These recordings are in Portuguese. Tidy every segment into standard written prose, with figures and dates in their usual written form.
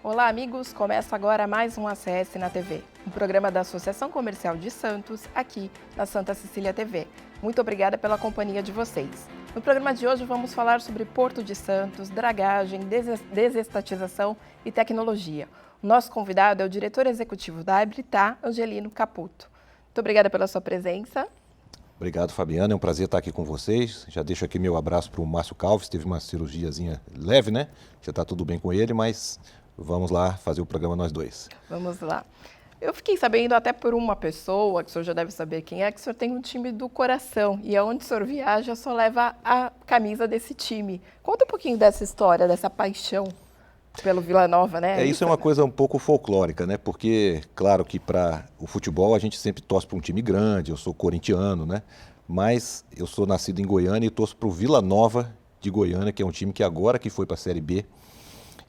Olá, amigos! Começa agora mais um ACS na TV, um programa da Associação Comercial de Santos, aqui na Santa Cecília TV. Muito obrigada pela companhia de vocês. No programa de hoje vamos falar sobre Porto de Santos, dragagem, desestatização e tecnologia. O nosso convidado é o diretor executivo da Habilitar, Angelino Caputo. Muito obrigada pela sua presença. Obrigado, Fabiana. É um prazer estar aqui com vocês. Já deixo aqui meu abraço para o Márcio Calves, teve uma cirurgiazinha leve, né? Já está tudo bem com ele, mas vamos lá fazer o programa nós dois. Vamos lá. Eu fiquei sabendo até por uma pessoa, que o senhor já deve saber quem é, que o senhor tem um time do coração e aonde o senhor viaja só leva a camisa desse time. Conta um pouquinho dessa história, dessa paixão pelo Vila Nova, né? Isso é uma coisa um pouco folclórica, né? Porque, claro que para o futebol a gente sempre torce para um time grande, eu sou corintiano, né? Mas eu sou nascido em Goiânia e torço para o Vila Nova de Goiânia, que é um time que agora que foi para a Série B.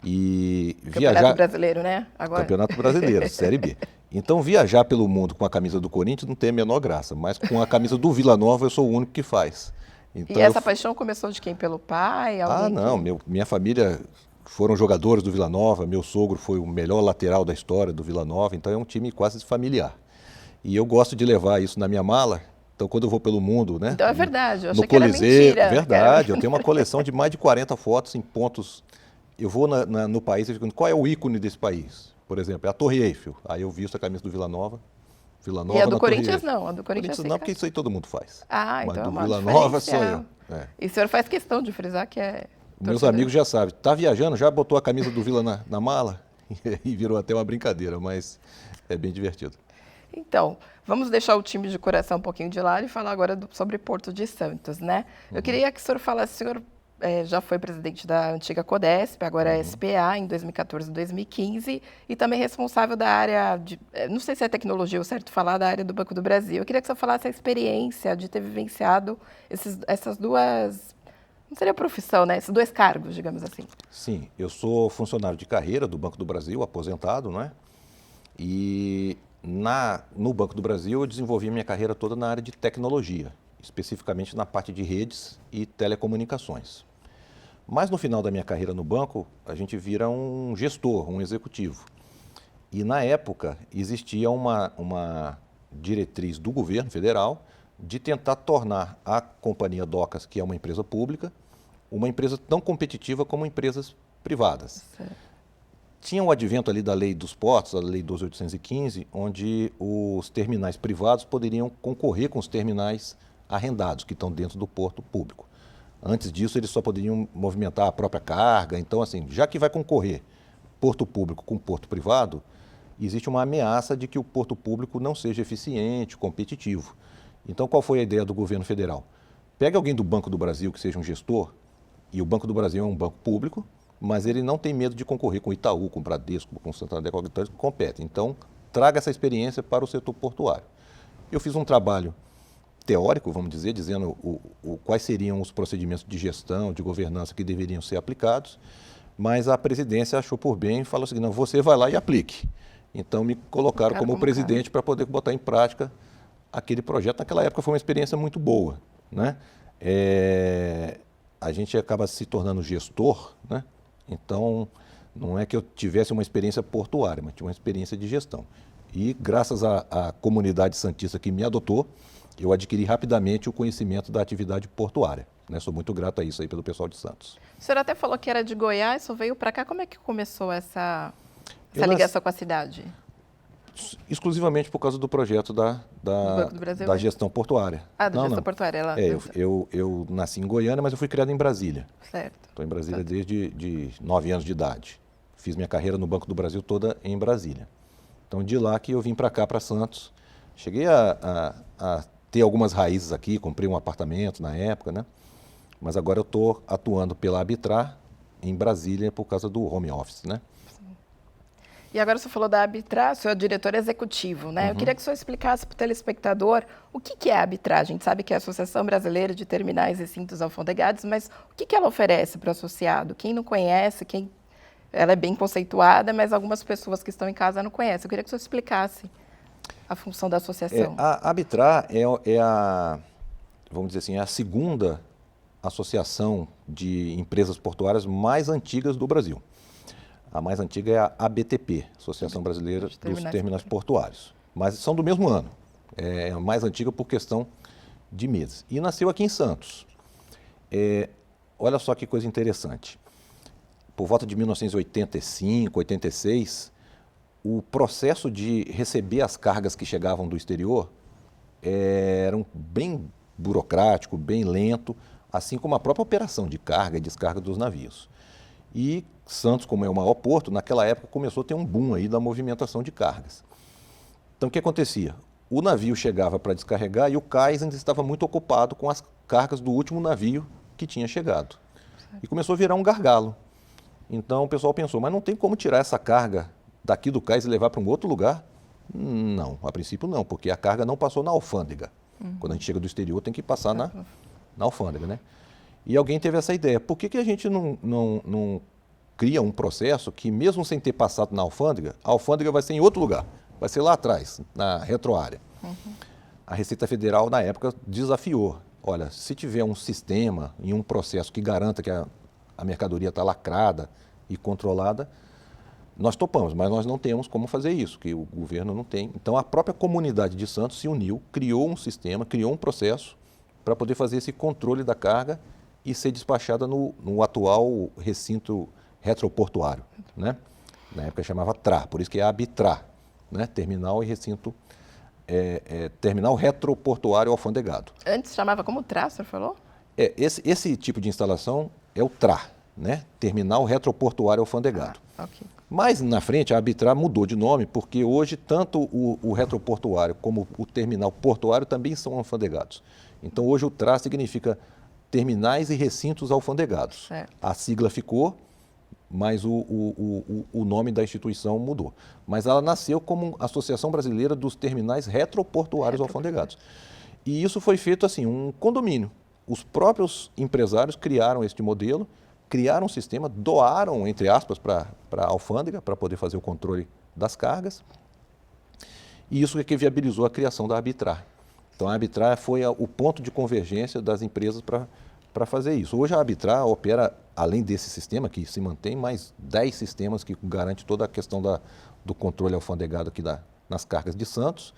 E Campeonato Brasileiro, né? Agora. Campeonato Brasileiro, Série B. Então, viajar pelo mundo com a camisa do Corinthians não tem a menor graça, mas com a camisa do Vila Nova eu sou o único que faz. Então, e essa paixão começou de quem? Pelo pai? Não, minha família foram jogadores do Vila Nova, meu sogro foi o melhor lateral da história do Vila Nova, então é um time quase familiar. E eu gosto de levar isso na minha mala, então quando eu vou pelo mundo, né? Então é verdade, eu achei no que era Coliseu, mentira. Verdade, eu tenho uma coleção de mais de 40 fotos em pontos. Eu vou no país e fico, qual é o ícone desse país? Por exemplo, é a Torre Eiffel. Aí eu visto a camisa do Vila Nova. E a do Corinthians não? A do Corinthians não, porque isso aí todo mundo faz. Mas então do Vila Nova sou eu. E o senhor faz questão de frisar que é... Meus amigos já sabem. Tá viajando, já botou a camisa do Vila na mala? E virou até uma brincadeira, mas é bem divertido. Então, vamos deixar o time de coração um pouquinho de lado e falar agora sobre Porto de Santos, né? Eu queria que o senhor falasse, o senhor já foi presidente da antiga Codesp, agora é SPA, em 2014 e 2015, e também responsável da área de, não sei se é tecnologia ou certo falar, da área do Banco do Brasil. Eu queria que o senhor falasse a experiência de ter vivenciado essas duas, não seria profissão, né? Esses dois cargos, digamos assim. Sim, eu sou funcionário de carreira do Banco do Brasil, aposentado, não é? E no Banco do Brasil eu desenvolvi minha carreira toda na área de tecnologia, especificamente na parte de redes e telecomunicações. Mas no final da minha carreira no banco, a gente vira um gestor, um executivo. E na época existia uma diretriz do governo federal de tentar tornar a Companhia Docas, que é uma empresa pública, uma empresa tão competitiva como empresas privadas. Certo. Tinha o advento ali da Lei dos Portos, a Lei 12.815, onde os terminais privados poderiam concorrer com os terminais arrendados, que estão dentro do porto público. Antes disso, eles só poderiam movimentar a própria carga. Então, assim, já que vai concorrer porto público com porto privado, existe uma ameaça de que o porto público não seja eficiente, competitivo. Então, qual foi a ideia do governo federal? Pega alguém do Banco do Brasil que seja um gestor, e o Banco do Brasil é um banco público, mas ele não tem medo de concorrer com o Itaú, com o Bradesco, com o Santander, com que compete. Então, traga essa experiência para o setor portuário. Eu fiz um trabalho teórico, vamos dizer, dizendo quais seriam os procedimentos de gestão, de governança que deveriam ser aplicados, mas a presidência achou por bem e falou assim, não, você vai lá e aplique. Então me colocaram como presidente para poder botar em prática aquele projeto. Naquela época foi uma experiência muito boa, né? A gente acaba se tornando gestor, né? Então não é que eu tivesse uma experiência portuária, mas tinha uma experiência de gestão. E graças à comunidade santista que me adotou, eu adquiri rapidamente o conhecimento da atividade portuária. Né? Sou muito grato a isso aí pelo pessoal de Santos. O senhor até falou que era de Goiás, só veio para cá. Como é que começou essa ligação com a cidade? Exclusivamente por causa do projeto da gestão portuária. Da gestão portuária. Eu nasci em Goiânia, mas eu fui criado em Brasília. Certo. Estou em Brasília desde 9 anos de idade. Fiz minha carreira no Banco do Brasil toda em Brasília. Então, de lá que eu vim para cá, para Santos. Cheguei a ter algumas raízes aqui, comprei um apartamento na época, né? Mas agora eu estou atuando pela Habilitar em Brasília por causa do home office, né? E agora você falou da Habilitar, o senhor é diretor executivo, né? Eu queria que o senhor explicasse para o telespectador o que é a Habilitar. A gente sabe que é a Associação Brasileira de Terminais e Recintos Alfandegados, mas o que ela oferece para o associado? Quem não conhece, ela é bem conceituada, mas algumas pessoas que estão em casa não conhecem. Eu queria que o senhor explicasse a função da associação. A Habilitar vamos dizer assim, é a segunda associação de empresas portuárias mais antigas do Brasil. A mais antiga é a ABTP, Associação Brasileira dos Terminais Portuários. Mas são do mesmo ano. É a mais antiga por questão de meses. E nasceu aqui em Santos. Olha só que coisa interessante. Por volta de 1985, 86, o processo de receber as cargas que chegavam do exterior era bem burocrático, bem lento, assim como a própria operação de carga e descarga dos navios. E Santos, como é o maior porto, naquela época começou a ter um boom aí da movimentação de cargas. Então o que acontecia? O navio chegava para descarregar e o cais ainda estava muito ocupado com as cargas do último navio que tinha chegado. E começou a virar um gargalo. Então o pessoal pensou, mas não tem como tirar essa carga daqui do cais e levar para um outro lugar? Não, a princípio não, porque a carga não passou na alfândega. Quando a gente chega do exterior tem que passar na alfândega, né? E alguém teve essa ideia, por que a gente não cria um processo que mesmo sem ter passado na alfândega, a alfândega vai ser em outro lugar, vai ser lá atrás, na retroárea. A Receita Federal, na época, desafiou, olha, se tiver um sistema e um processo que garanta que a mercadoria está lacrada e controlada, nós topamos, mas nós não temos como fazer isso, que o governo não tem. Então, a própria comunidade de Santos se uniu, criou um sistema, criou um processo para poder fazer esse controle da carga e ser despachada no atual recinto retroportuário, né? Na época chamava TRA, por isso que é ABTRA, né? Terminal e recinto, terminal retroportuário alfandegado. Antes chamava como TRA, o senhor falou? Esse tipo de instalação é o TRA, né? Terminal retroportuário alfandegado. Ok. Mas na frente a ABTRA mudou de nome porque hoje tanto o retroportuário como o terminal portuário também são alfandegados. Então hoje o TRA significa terminais e recintos alfandegados. A sigla ficou, mas o nome da instituição mudou. Mas ela nasceu como Associação Brasileira dos Terminais Retroportuários Alfandegados. E isso foi feito assim, um condomínio. Os próprios empresários criaram este modelo, criaram um sistema, doaram, entre aspas, para a alfândega, para poder fazer o controle das cargas. E isso é que viabilizou a criação da ABTRA. Então, a ABTRA foi o ponto de convergência das empresas para fazer isso. Hoje, a ABTRA opera, além desse sistema que se mantém, mais 10 sistemas que garantem toda a questão do controle alfandegado aqui nas cargas de Santos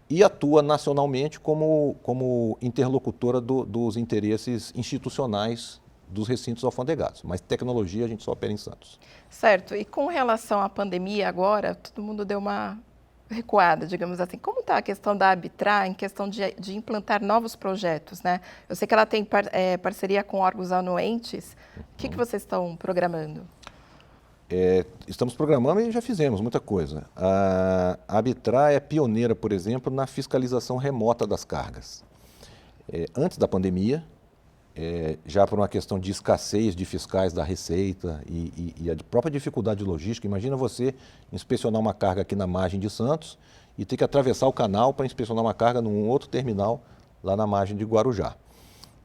e atua nacionalmente como interlocutora dos interesses institucionais dos recintos alfandegados, mas tecnologia a gente só opera em Santos. Certo, e com relação à pandemia agora, todo mundo deu uma recuada, digamos assim. Como está a questão da ABTRA em questão de implantar novos projetos, né? Eu sei que ela tem parceria com órgãos anuentes. O que vocês estão programando? Estamos programando e já fizemos muita coisa. A ABTRA é pioneira, por exemplo, na fiscalização remota das cargas. Antes da pandemia, já por uma questão de escassez de fiscais da Receita e a própria dificuldade logística. Imagina você inspecionar uma carga aqui na margem de Santos e ter que atravessar o canal para inspecionar uma carga num outro terminal lá na margem de Guarujá.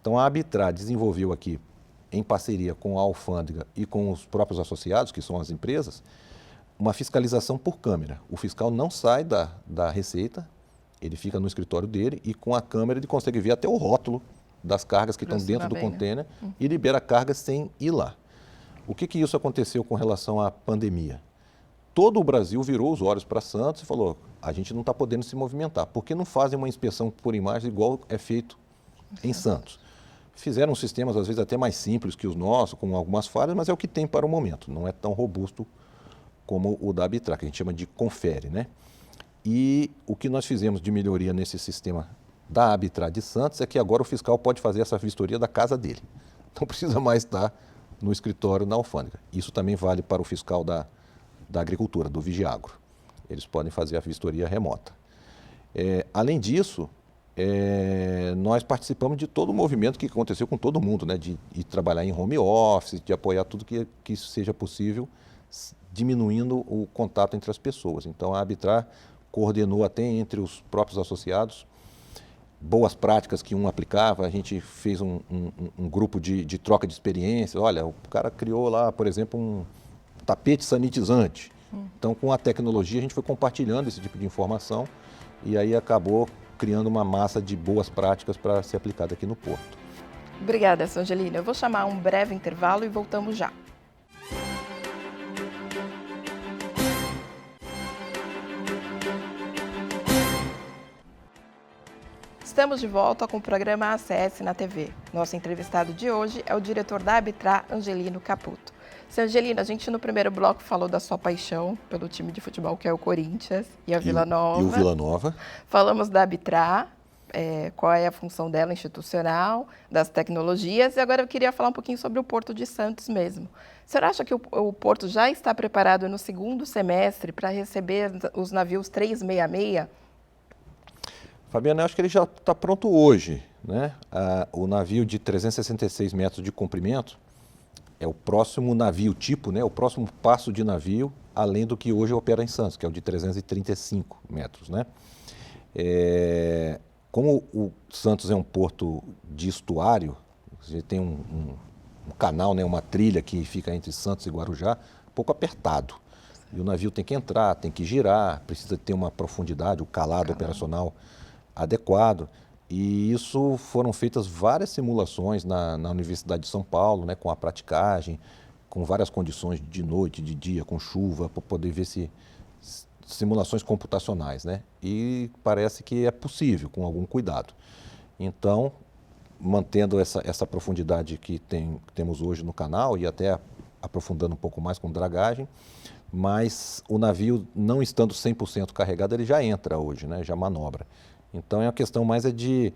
Então a ABTRA desenvolveu aqui, em parceria com a alfândega e com os próprios associados, que são as empresas, uma fiscalização por câmera. O fiscal não sai da Receita, ele fica no escritório dele e com a câmera ele consegue ver até o rótulo das cargas que estão dentro do container e libera a carga sem ir lá. O que isso aconteceu com relação à pandemia? Todo o Brasil virou os olhos para Santos e falou, a gente não está podendo se movimentar, por que não fazem uma inspeção por imagem igual é feito em Santos? Fizeram sistemas às vezes até mais simples que os nossos, com algumas falhas, mas é o que tem para o momento, não é tão robusto como o da ABTRA, que a gente chama de confere, né? E o que nós fizemos de melhoria nesse sistema da ABTRA de Santos é que agora o fiscal pode fazer essa vistoria da casa dele. Não precisa mais estar no escritório na alfândega. Isso também vale para o fiscal da agricultura, do Vigiagro. Eles podem fazer a vistoria remota. Além disso, nós participamos de todo o movimento que aconteceu com todo mundo, né? De trabalhar em home office, de apoiar tudo que seja possível, diminuindo o contato entre as pessoas. Então, a ABTRA coordenou até entre os próprios associados boas práticas que um aplicava, a gente fez um grupo de troca de experiências. Olha, o cara criou lá, por exemplo, um tapete sanitizante. Então, com a tecnologia, a gente foi compartilhando esse tipo de informação e aí acabou criando uma massa de boas práticas para ser aplicada aqui no Porto. Obrigada, Angelina. Eu vou chamar um breve intervalo e voltamos já. Estamos de volta com o programa ACS na TV. Nosso entrevistado de hoje é o diretor da Arbitrar, Angelino Caputo. Seu Angelino, a gente no primeiro bloco falou da sua paixão pelo time de futebol, que é o Corinthians, e a Vila Nova. E o Vila Nova. Falamos da Arbitrar, qual é a função dela institucional, das tecnologias, e agora eu queria falar um pouquinho sobre o Porto de Santos mesmo. O senhor acha que o Porto já está preparado no segundo semestre para receber os navios 366? Fabiana, eu acho que ele já está pronto hoje, né? O navio de 366 metros de comprimento é o próximo navio tipo, né? O próximo passo de navio, além do que hoje opera em Santos, que é o de 335 metros, né? Como o Santos é um porto de estuário, você tem um canal, né? Uma trilha que fica entre Santos e Guarujá, um pouco apertado. E o navio tem que entrar, tem que girar, precisa ter uma profundidade, o calado operacional adequado, e isso foram feitas várias simulações na Universidade de São Paulo, né, com a praticagem, com várias condições de noite, de dia, com chuva, para poder ver se simulações computacionais, né, e parece que é possível, com algum cuidado. Então, mantendo essa profundidade que temos hoje no canal e até aprofundando um pouco mais com dragagem, mas o navio, não estando 100% carregado, ele já entra hoje, né, já manobra. Então, a questão mais é de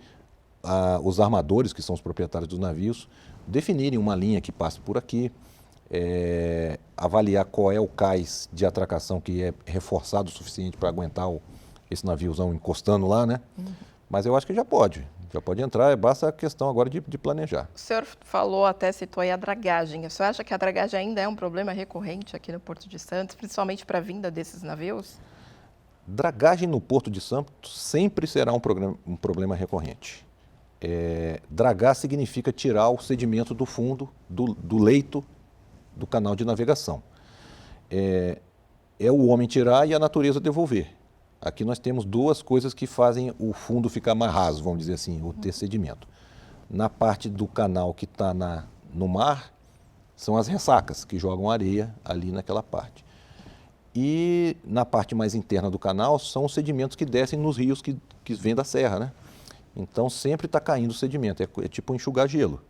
os armadores, que são os proprietários dos navios, definirem uma linha que passe por aqui, avaliar qual é o cais de atracação que é reforçado o suficiente para aguentar esse naviozão encostando lá, né? Mas eu acho que já pode entrar, basta a questão agora de planejar. O senhor falou, até citou aí a dragagem. O senhor acha que a dragagem ainda é um problema recorrente aqui no Porto de Santos, principalmente para a vinda desses navios? Dragagem no Porto de Santos sempre será um problema recorrente. Dragar significa tirar o sedimento do fundo, do leito do canal de navegação. É o homem tirar e a natureza devolver. Aqui nós temos duas coisas que fazem o fundo ficar mais raso, vamos dizer assim, ou ter sedimento. Na parte do canal que está no mar, são as ressacas que jogam areia ali naquela parte. E na parte mais interna do canal são os sedimentos que descem nos rios que vêm da serra, né? Então sempre está caindo sedimento, é tipo enxugar gelo.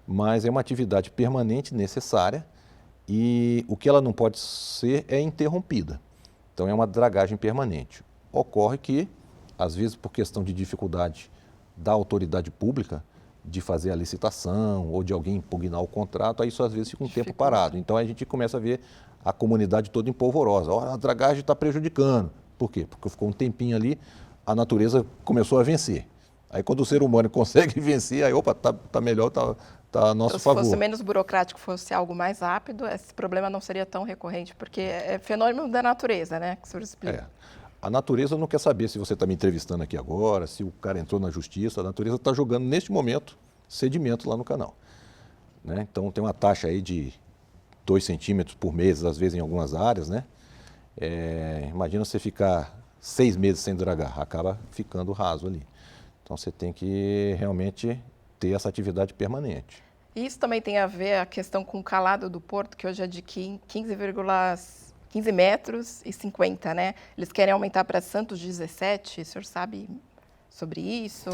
Mas é uma atividade permanente, necessária, e o que ela não pode ser é interrompida. Então é uma dragagem permanente. Ocorre que, às vezes por questão de dificuldade da autoridade pública, de fazer a licitação ou de alguém impugnar o contrato, aí isso às vezes fica um tempo parado. Então a gente começa a ver a comunidade toda empolvorosa. A dragagem está prejudicando. Por quê? Porque ficou um tempinho ali, a natureza começou a vencer. Aí quando o ser humano consegue vencer, aí opa, tá melhor, tá a nosso favor. Se fosse menos burocrático, fosse algo mais rápido, esse problema não seria tão recorrente, porque é fenômeno da natureza, né, que o senhor explica. A natureza não quer saber se você está me entrevistando aqui agora, se o cara entrou na justiça, a natureza está jogando neste momento sedimento lá no canal. Né? Então tem uma taxa aí de 2 centímetros por mês, às vezes em algumas áreas, né? Imagina você ficar 6 meses sem dragar, acaba ficando raso ali. Então você tem que realmente ter essa atividade permanente. E isso também tem a ver a questão com o calado do porto, que hoje é de 15 metros e 50, né? Eles querem aumentar para Santos 17, o senhor sabe sobre isso?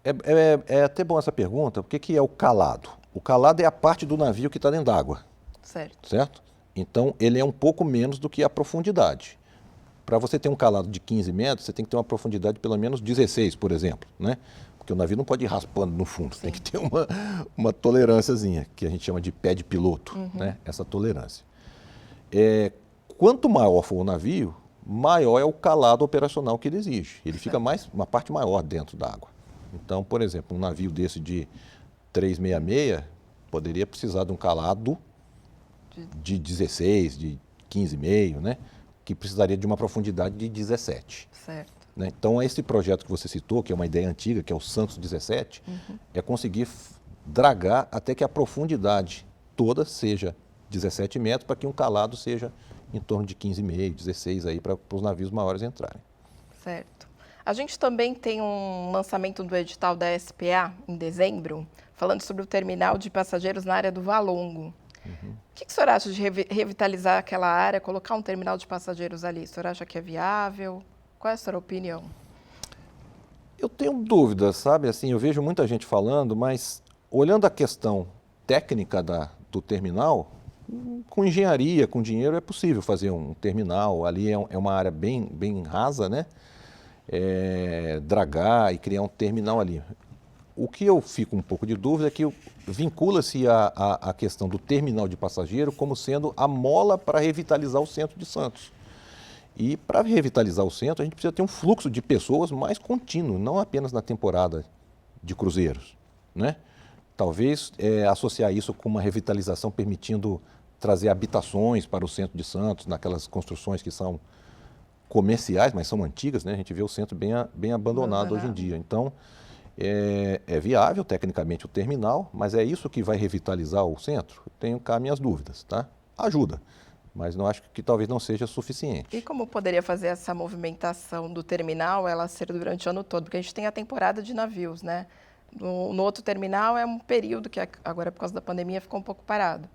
É até bom essa pergunta, o que é o calado? O calado é a parte do navio que está dentro d'água. Certo? Então, ele é um pouco menos do que a profundidade. Para você ter um calado de 15 metros, você tem que ter uma profundidade de pelo menos 16, por exemplo, né? Porque o navio não pode ir raspando no fundo, tem que ter uma tolerânciazinha, que a gente chama de pé de piloto, né? Essa tolerância. Quanto maior for o navio, maior é o calado operacional que ele exige. Ele fica uma parte maior dentro d'água. Então, por exemplo, um navio desse de 366 poderia precisar de um calado de 16, de 15,5, né? Que precisaria de uma profundidade de 17. Certo. Né? Então, esse projeto que você citou, que é uma ideia antiga, que é o Santos 17, é conseguir dragar até que a profundidade toda seja 17 metros, para que um calado seja em torno de 15,5, 16 aí para os navios maiores entrarem. Certo. A gente também tem um lançamento do edital da SPA em dezembro, falando sobre o terminal de passageiros na área do Valongo. O que o senhor acha de revitalizar aquela área, colocar um terminal de passageiros ali? O senhor acha que é viável? Qual é a sua opinião? Eu tenho dúvidas, sabe? Assim, eu vejo muita gente falando, mas olhando a questão técnica do terminal, com engenharia, com dinheiro, é possível fazer um terminal. Ali é uma área bem rasa, né? Dragar e criar um terminal ali. O que eu fico um pouco de dúvida é que vincula-se a questão do terminal de passageiro como sendo a mola para revitalizar o centro de Santos. E para revitalizar o centro, a gente precisa ter um fluxo de pessoas mais contínuo, não apenas na temporada de cruzeiros, né? Talvez associar isso com uma revitalização permitindo trazer habitações para o centro de Santos, naquelas construções que são comerciais, mas são antigas, né? A gente vê o centro bem abandonado hoje em dia. Então, é viável tecnicamente o terminal, mas é isso que vai revitalizar o centro? Tenho cá minhas dúvidas, tá? Ajuda, mas não acho que talvez não seja suficiente. E como poderia fazer essa movimentação do terminal, ela ser durante o ano todo? Porque a gente tem a temporada de navios, né? No outro terminal é um período que agora, por causa da pandemia, ficou um pouco parado.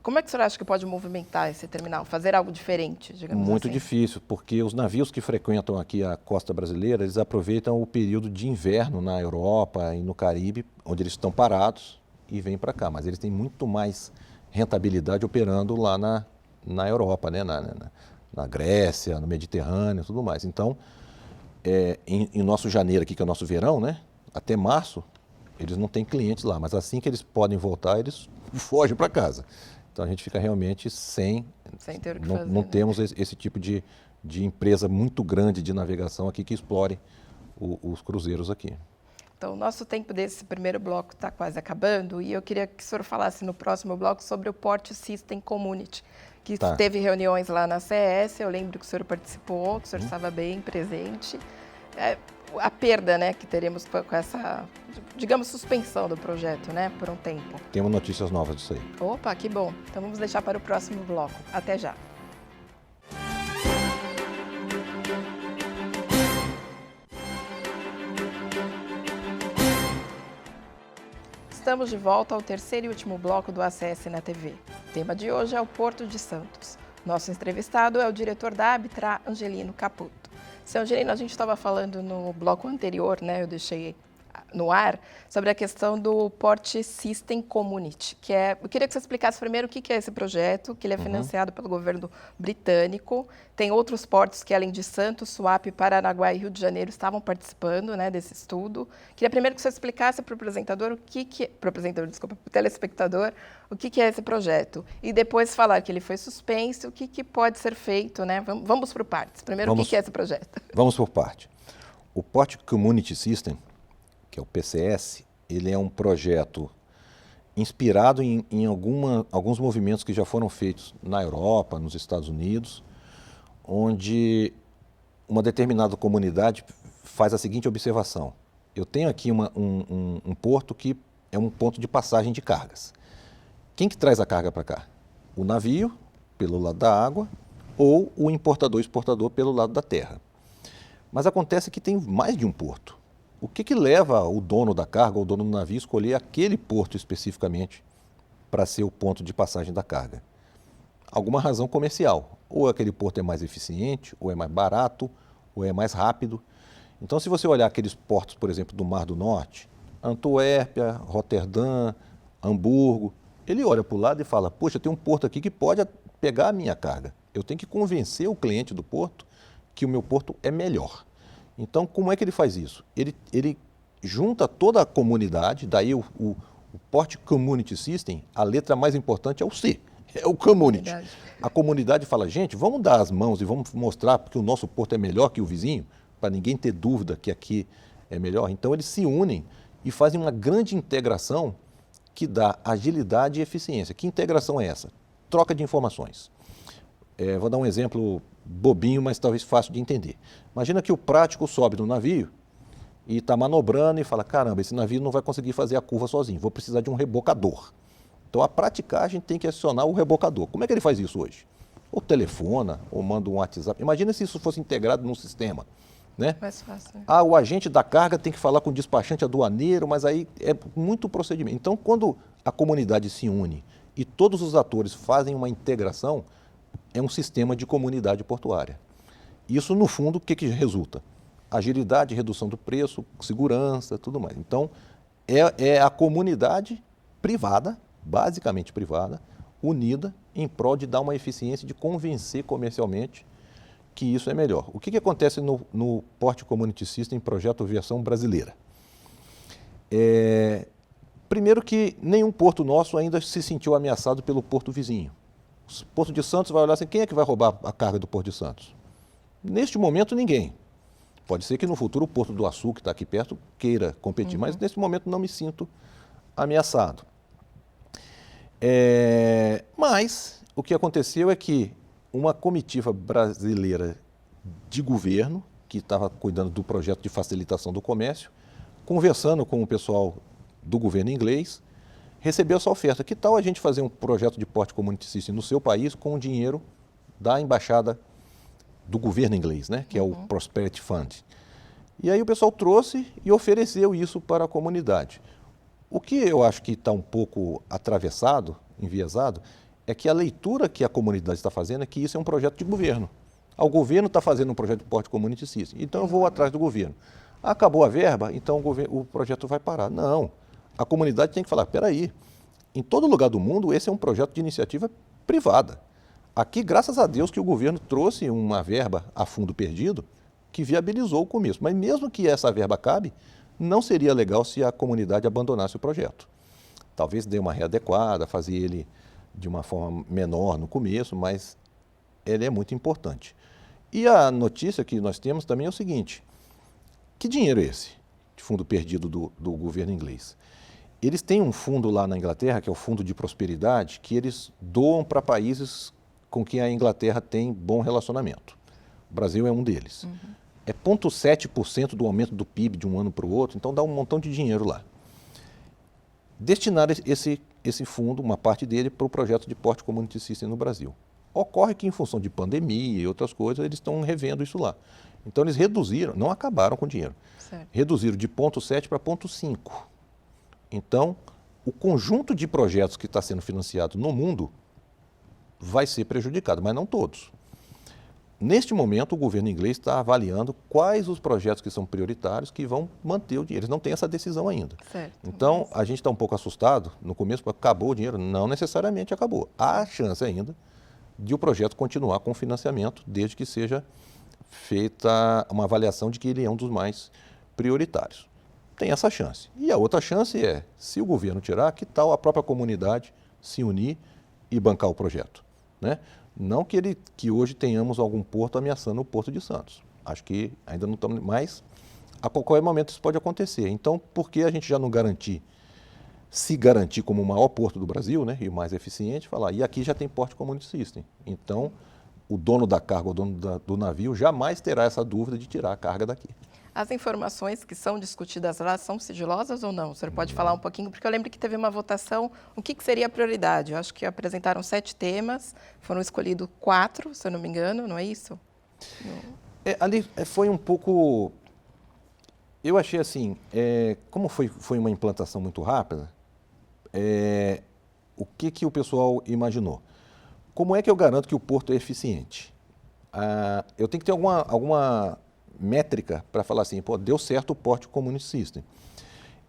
Como é que o senhor acha que pode movimentar esse terminal? Fazer algo diferente, digamos assim? Muito difícil, porque os navios que frequentam aqui a costa brasileira, eles aproveitam o período de inverno na Europa e no Caribe, onde eles estão parados e vêm para cá. Mas eles têm muito mais rentabilidade operando lá na Europa, né? Na Grécia, no Mediterrâneo e tudo mais. Então, em nosso janeiro aqui, que é o nosso verão, né? Até março, eles não têm clientes lá, mas assim que eles podem voltar, eles fogem para casa. Então a gente fica realmente sem ter o que fazer, não temos esse tipo de empresa muito grande de navegação aqui que explore os cruzeiros aqui. Então, o nosso tempo desse primeiro bloco está quase acabando e eu queria que o senhor falasse no próximo bloco sobre o Port System Community, que teve reuniões lá na CS, eu lembro que o senhor participou, que o senhor estava bem presente. A perda, né, que teremos com essa, digamos, suspensão do projeto, né, por um tempo. Temos notícias novas disso aí. Opa, que bom. Então vamos deixar para o próximo bloco. Até já. Estamos de volta ao terceiro e último bloco do ACS na TV. O tema de hoje é o Porto de Santos. Nosso entrevistado é o diretor da Arbitra, Angelino Caputo. Seu Angelino, a gente estava falando no bloco anterior, né, eu deixei no ar, sobre a questão do Port System Community, eu queria que você explicasse primeiro o que é esse projeto, que ele é financiado pelo governo britânico, tem outros portos que, além de Santos, Suape, Paranaguá e Rio de Janeiro, estavam participando, né, desse estudo. Queria primeiro que você explicasse para o apresentador, para o telespectador, o que é esse projeto, e depois falar que ele foi suspenso, o que pode ser feito, né? Vamos por partes. Primeiro, o que é esse projeto? Vamos por parte. O Port Community System, que é o PCS, ele é um projeto inspirado em alguns movimentos que já foram feitos na Europa, nos Estados Unidos, onde uma determinada comunidade faz a seguinte observação. Eu tenho aqui um porto que é um ponto de passagem de cargas. Quem que traz a carga para cá? O navio, pelo lado da água, ou o importador-exportador pelo lado da terra. Mas acontece que tem mais de um porto. O que leva o dono da carga ou o dono do navio a escolher aquele porto especificamente para ser o ponto de passagem da carga? Alguma razão comercial. Ou aquele porto é mais eficiente, ou é mais barato, ou é mais rápido. Então, se você olhar aqueles portos, por exemplo, do Mar do Norte, Antuérpia, Roterdã, Hamburgo, ele olha para o lado e fala, poxa, tem um porto aqui que pode pegar a minha carga. Eu tenho que convencer o cliente do porto que o meu porto é melhor. Então, como é que ele faz isso? Ele junta toda a comunidade, daí o Port Community System, a letra mais importante é o C, é o Community. A comunidade fala, gente, vamos dar as mãos e vamos mostrar que o nosso porto é melhor que o vizinho, para ninguém ter dúvida que aqui é melhor. Então, eles se unem e fazem uma grande integração que dá agilidade e eficiência. Que integração é essa? Troca de informações. Vou dar um exemplo bobinho, mas talvez fácil de entender. Imagina que o prático sobe no navio e está manobrando e fala, caramba, esse navio não vai conseguir fazer a curva sozinho, vou precisar de um rebocador. Então, a praticagem tem que acionar o rebocador. Como é que ele faz isso hoje? Ou telefona, ou manda um WhatsApp. Imagina se isso fosse integrado num sistema. Né? Mais fácil, né? O agente da carga tem que falar com o despachante aduaneiro, mas aí é muito procedimento. Então, quando a comunidade se une e todos os atores fazem uma integração, é um sistema de comunidade portuária. Isso, no fundo, o que resulta? agilidade, redução do preço, segurança, tudo mais. Então, é a comunidade privada, basicamente privada, unida em prol de dar uma eficiência, de convencer comercialmente que isso é melhor. O que acontece no Port Community System, projeto versão brasileira? Primeiro que nenhum porto nosso ainda se sentiu ameaçado pelo porto vizinho. O Porto de Santos vai olhar assim, quem é que vai roubar a carga do Porto de Santos? Neste momento, ninguém. Pode ser que no futuro o Porto do Açu, que está aqui perto, queira competir, mas nesse momento não me sinto ameaçado. Mas o que aconteceu é que uma comitiva brasileira de governo, que estava cuidando do projeto de facilitação do comércio, conversando com o pessoal do governo inglês, recebeu essa oferta. Que tal a gente fazer um projeto de Port Community System no seu país com o dinheiro da embaixada do governo inglês, né? Que é o Prosperity Fund. E aí o pessoal trouxe e ofereceu isso para a comunidade. O que eu acho que está um pouco atravessado, enviesado, é que a leitura que a comunidade está fazendo é que isso é um projeto de governo. O governo está fazendo um projeto de Port Community System, então eu vou atrás do governo. Acabou a verba, então o projeto vai parar. Não, a comunidade tem que falar, peraí, em todo lugar do mundo esse é um projeto de iniciativa privada. Aqui, graças a Deus, que o governo trouxe uma verba a fundo perdido que viabilizou o começo. Mas mesmo que essa verba acabe, não seria legal se a comunidade abandonasse o projeto. Talvez dê uma readequada, fazer ele de uma forma menor no começo, mas ele é muito importante. E a notícia que nós temos também é o seguinte, que dinheiro é esse de fundo perdido do governo inglês? Eles têm um fundo lá na Inglaterra, que é o Fundo de Prosperidade, que eles doam para países com quem a Inglaterra tem bom relacionamento. O Brasil é um deles. É 0,7% do aumento do PIB de um ano para o outro, então dá um montão de dinheiro lá. Destinar esse fundo, uma parte dele, para o projeto de Port Community System no Brasil. Ocorre que, em função de pandemia e outras coisas, eles estão revendo isso lá. Então, eles reduziram, não acabaram com o dinheiro, reduziram de 0,7 para 0,5. Então, o conjunto de projetos que está sendo financiado no mundo vai ser prejudicado, mas não todos. Neste momento, o governo inglês está avaliando quais os projetos que são prioritários que vão manter o dinheiro. Eles não têm essa decisão ainda. Então, a gente está um pouco assustado. No começo, acabou o dinheiro? Não necessariamente acabou. Há chance ainda de o projeto continuar com financiamento, desde que seja feita uma avaliação de que ele é um dos mais prioritários. Tem essa chance. E a outra chance é, se o governo tirar, que tal a própria comunidade se unir e bancar o projeto, né? Não que hoje tenhamos algum porto ameaçando o Porto de Santos. Acho que ainda não estamos, mas a qualquer momento isso pode acontecer. Então, por que a gente já não se garantir como o maior porto do Brasil, né, e o mais eficiente, falar, e aqui já tem Port Community System. Então, o dono da carga, o dono do navio, jamais terá essa dúvida de tirar a carga daqui. As informações que são discutidas lá são sigilosas ou não? O senhor pode falar um pouquinho? Porque eu lembro que teve uma votação, o que seria a prioridade? Eu acho que apresentaram 7 temas, foram escolhidos 4, se eu não me engano, não é isso? Ali foi um pouco... Eu achei assim, como foi uma implantação muito rápida, o que o pessoal imaginou? Como é que eu garanto que o porto é eficiente? Eu tenho que ter alguma métrica para falar assim, pô, deu certo o Port Community System.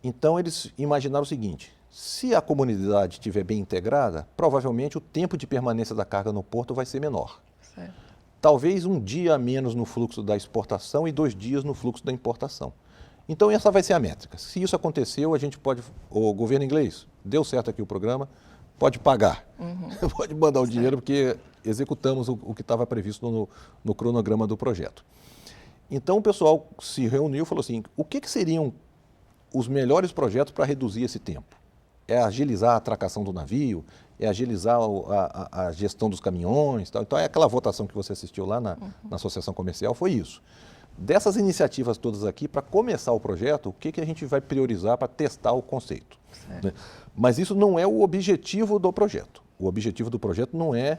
Então, eles imaginaram o seguinte, se a comunidade estiver bem integrada, provavelmente o tempo de permanência da carga no porto vai ser menor. Talvez um dia a menos no fluxo da exportação e 2 dias no fluxo da importação. Então, essa vai ser a métrica. Se isso aconteceu, a gente pode, o governo inglês, deu certo aqui o programa, pode pagar, pode mandar o dinheiro, porque executamos o que estava previsto no cronograma do projeto. Então, o pessoal se reuniu e falou assim, o que seriam os melhores projetos para reduzir esse tempo? É agilizar a atracação do navio, é agilizar a gestão dos caminhões, tal. Então, aquela votação que você assistiu lá na Associação Comercial foi isso. Dessas iniciativas todas aqui, para começar o projeto, o que a gente vai priorizar para testar o conceito? Né? Mas isso não é o objetivo do projeto. O objetivo do projeto não é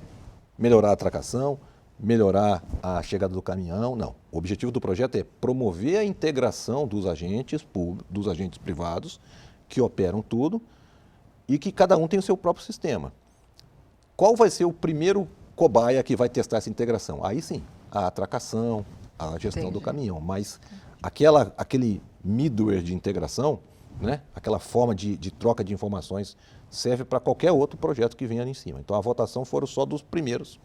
melhorar a atracação, melhorar a chegada do caminhão, não. O objetivo do projeto é promover a integração dos agentes públicos, dos agentes privados, que operam tudo, e que cada um tem o seu próprio sistema. Qual vai ser o primeiro cobaia que vai testar essa integração? Aí sim, a atracação, a gestão do caminhão, mas aquele middleware de integração, né? Aquela forma de troca de informações serve para qualquer outro projeto que venha ali em cima. Então, a votação foram só dos primeiros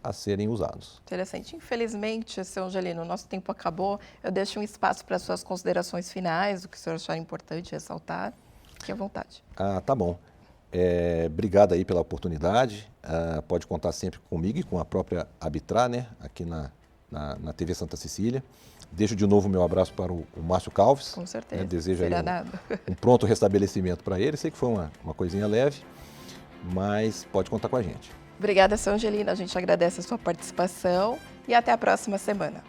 a serem usados. Interessante. Infelizmente, seu Angelino, o nosso tempo acabou. Eu deixo um espaço para suas considerações finais, o que o senhor achar importante ressaltar. Fique à vontade. Tá bom. Obrigado aí pela oportunidade. Pode contar sempre comigo e com a própria Arbitrar, né? Aqui na TV Santa Cecília. Deixo de novo meu abraço para o Márcio Calves. Com certeza. Desejo aí nada. um pronto restabelecimento para ele. Sei que foi uma coisinha leve, mas pode contar com a gente. Obrigada, seu Angelino. A gente agradece a sua participação e até a próxima semana.